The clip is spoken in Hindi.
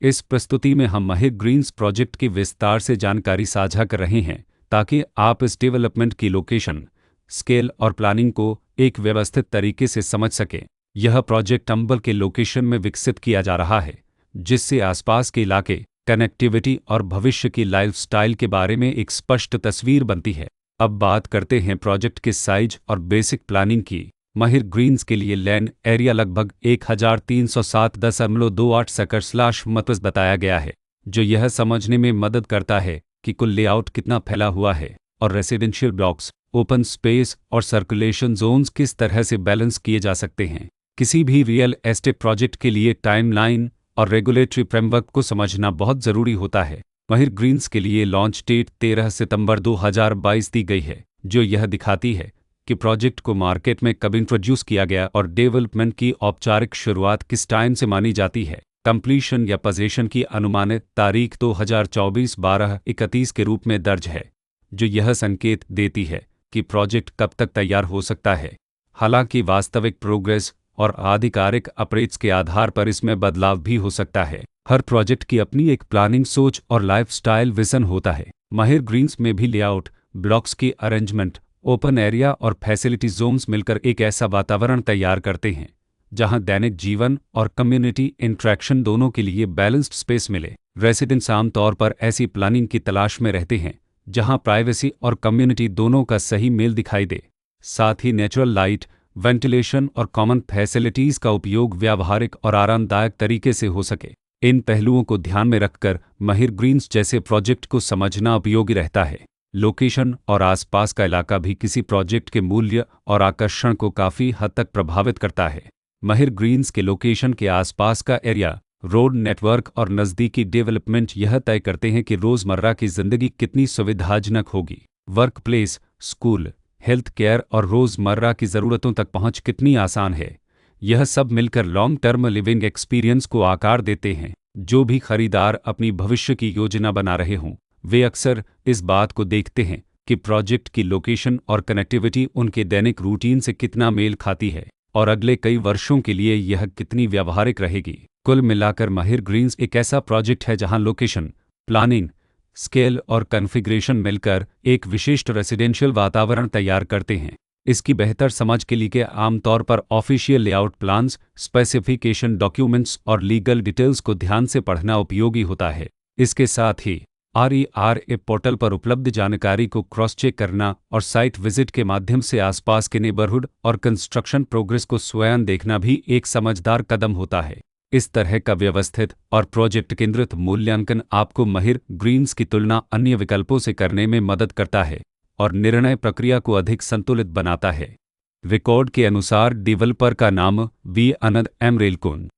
इस प्रस्तुति में हम माहिर ग्रीन्स प्रोजेक्ट की विस्तार से जानकारी साझा कर रहे हैं ताकि आप इस डेवलपमेंट की लोकेशन, स्केल और प्लानिंग को एक व्यवस्थित तरीके से समझ सकें। यह प्रोजेक्ट अंबल के लोकेशन में विकसित किया जा रहा है, जिससे आसपास के इलाके, कनेक्टिविटी और भविष्य की लाइफस्टाइल के बारे में एक स्पष्ट तस्वीर बनती है। अब बात करते हैं प्रोजेक्ट के साइज और बेसिक प्लानिंग की। माहिर ग्रीन्स के लिए लैंड एरिया लगभग 1307.28 एकड़/मीटर्स बताया गया है, जो यह समझने में मदद करता है कि कुल लेआउट कितना फैला हुआ है और रेसिडेंशियल ब्लॉक्स, ओपन स्पेस और सर्कुलेशन जोन्स किस तरह से बैलेंस किए जा सकते हैं। किसी भी रियल एस्टेट प्रोजेक्ट के लिए टाइमलाइन और रेगुलेटरी फ्रेमवर्क को समझना बहुत ज़रूरी होता है। माहिर ग्रीन्स के लिए लॉन्च डेट 13 सितंबर 2022 दी गई है, जो यह दिखाती है कि प्रोजेक्ट को मार्केट में कब इंट्रोड्यूस किया गया और डेवलपमेंट की औपचारिक शुरुआत किस टाइम से मानी जाती है। कंप्लीशन या पोजीशन की अनुमानित तारीख 2024-12-31 के रूप में दर्ज है, जो यह संकेत देती है कि प्रोजेक्ट कब तक तैयार हो सकता है। हालांकि वास्तविक प्रोग्रेस और आधिकारिक अपडेट्स के आधार पर इसमें बदलाव भी हो सकता है। हर प्रोजेक्ट की अपनी एक प्लानिंग सोच और लाइफस्टाइल विजन होता है। माहिर ग्रीन्स में भी लेआउट, ब्लॉक्स की अरेंजमेंट, ओपन एरिया और फैसिलिटी जोन्स मिलकर एक ऐसा वातावरण तैयार करते हैं जहां दैनिक जीवन और कम्युनिटी इंटरेक्शन दोनों के लिए बैलेंस्ड स्पेस मिले। रेसिडेंट्स आमतौर पर ऐसी प्लानिंग की तलाश में रहते हैं जहां प्राइवेसी और कम्युनिटी दोनों का सही मेल दिखाई दे। साथ ही नेचुरल लाइट, वेंटिलेशन और कॉमन फैसिलिटीज़ का उपयोग व्यावहारिक और आरामदायक तरीके से हो सके। इन पहलुओं को ध्यान में रखकर माहिर ग्रीन्स जैसे प्रोजेक्ट को समझना उपयोगी रहता है। लोकेशन और आसपास का इलाका भी किसी प्रोजेक्ट के मूल्य और आकर्षण को काफ़ी हद तक प्रभावित करता है। माहिर ग्रीन्स के लोकेशन के आसपास का एरिया, रोड नेटवर्क और नज़दीकी डेवलपमेंट यह तय करते हैं कि रोज़मर्रा की ज़िंदगी कितनी सुविधाजनक होगी। Work place, school, health care और रोज़मर्रा की ज़रूरतों तक पहुंच कितनी आसान है। यह सब मिलकर लॉन्ग टर्म लिविंग एक्सपीरियंस को आकार देते हैं। जो भी खरीदार अपनी भविष्य की योजना बना रहे हों, वे अक्सर इस बात को देखते हैं कि प्रोजेक्ट की लोकेशन और कनेक्टिविटी उनके दैनिक रूटीन से कितना मेल खाती है और अगले कई वर्षों के लिए यह कितनी व्यावहारिक रहेगी। कुल मिलाकर माहिर ग्रीन्स एक ऐसा प्रोजेक्ट है जहां लोकेशन, प्लानिंग, स्केल और कॉन्फ़िगरेशन मिलकर एक विशिष्ट रेसिडेंशियल वातावरण तैयार करते हैं। इसकी बेहतर समझ के लिए आमतौर पर official layout plans, specification documents और लीगल डिटेल्स को ध्यान से पढ़ना उपयोगी होता है। इसके साथ ही RERA पोर्टल पर उपलब्ध जानकारी को क्रॉस चेक करना और साइट विजिट के माध्यम से आसपास के नेबरहुड और कंस्ट्रक्शन प्रोग्रेस को स्वयं देखना भी एक समझदार कदम होता है। इस तरह का व्यवस्थित और प्रोजेक्ट केंद्रित मूल्यांकन आपको माहिर ग्रीन्स की तुलना अन्य विकल्पों से करने में मदद करता है और निर्णय प्रक्रिया को अधिक संतुलित बनाता है। रिकॉर्ड के अनुसार डेवलपर का नाम V. आनंद M. रेलकुन